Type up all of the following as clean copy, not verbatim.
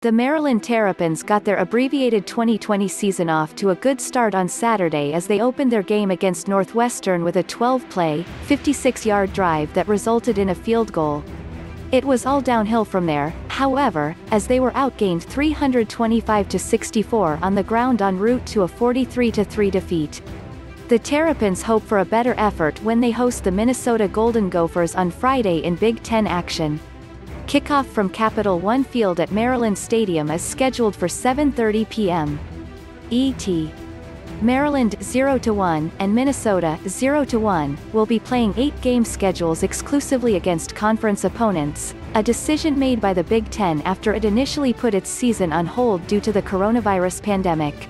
The Maryland Terrapins got their abbreviated 2020 season off to a good start on Saturday as they opened their game against Northwestern with a 12-play, 56-yard drive that resulted in a field goal. It was all downhill from there, however, as they were outgained 325-64 on the ground en route to a 43-3 defeat. The Terrapins hope for a better effort when they host the Minnesota Golden Gophers on Friday in Big Ten action. Kickoff from Capital One Field at Maryland Stadium is scheduled for 7:30 p.m. ET. Maryland 0-1 and Minnesota 0-1 will be playing 8-game schedules exclusively against conference opponents, a decision made by the Big Ten after it initially put its season on hold due to the coronavirus pandemic.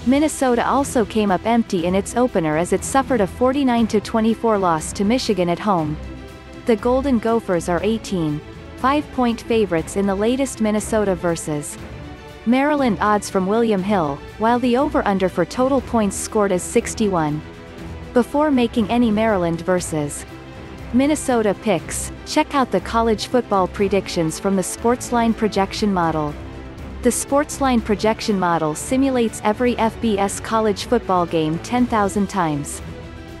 Minnesota also came up empty in its opener as it suffered a 49-24 loss to Michigan at home. The Golden Gophers are 18.5-point favorites in the latest Minnesota vs. Maryland odds from William Hill, while the over-under for total points scored is 61. Before making any Maryland vs. Minnesota picks, check out the college football predictions from the SportsLine Projection Model. The SportsLine Projection Model simulates every FBS college football game 10,000 times.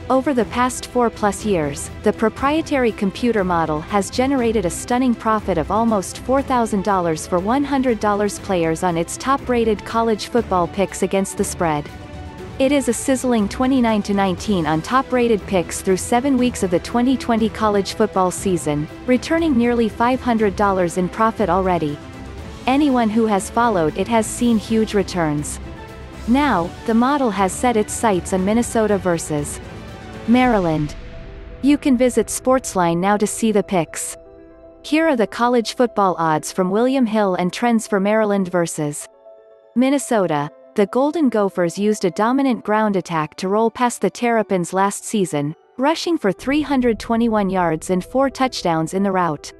Over the past 4+ years, the proprietary computer model has generated a stunning profit of almost $4,000 for $100 players on its top-rated college football picks against the spread. It is a sizzling 29-19 on top-rated picks through 7 weeks of the 2020 college football season, returning nearly $500 in profit already. Anyone who has followed it has seen huge returns. Now, the model has set its sights on Minnesota vs. Maryland. You can visit SportsLine now to see the picks. Here are the college football odds from William Hill and trends for Maryland vs. Minnesota. The Golden Gophers used a dominant ground attack to roll past the Terrapins last season, rushing for 321 yards and 4 touchdowns in the rout.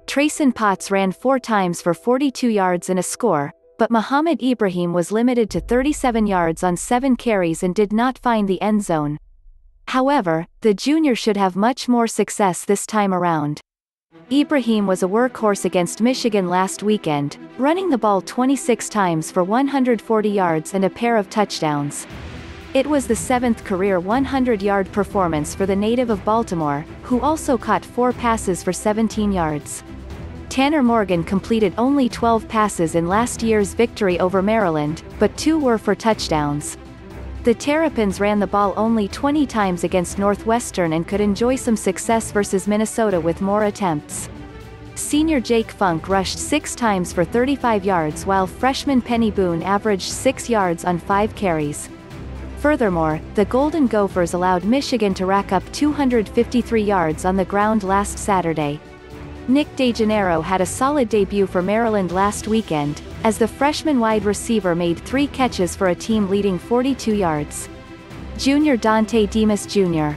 Treyson Potts ran 4 times for 42 yards and a score, but Mohamed Ibrahim was limited to 37 yards on 7 carries and did not find the end zone. However, the junior should have much more success this time around. Ibrahim was a workhorse against Michigan last weekend, running the ball 26 times for 140 yards and a pair of touchdowns. It was the 7th career 100-yard performance for the native of Baltimore, who also caught 4 passes for 17 yards. Tanner Morgan completed only 12 passes in last year's victory over Maryland, but 2 were for touchdowns. The Terrapins ran the ball only 20 times against Northwestern and could enjoy some success versus Minnesota with more attempts. Senior Jake Funk rushed 6 times for 35 yards while freshman Peny Boone averaged 6 yards on 5 carries. Furthermore, the Golden Gophers allowed Michigan to rack up 253 yards on the ground last Saturday. Nick DeGennaro had a solid debut for Maryland last weekend, as the freshman wide receiver made 3 catches for a team leading 42 yards. Junior Dontay Demus Jr.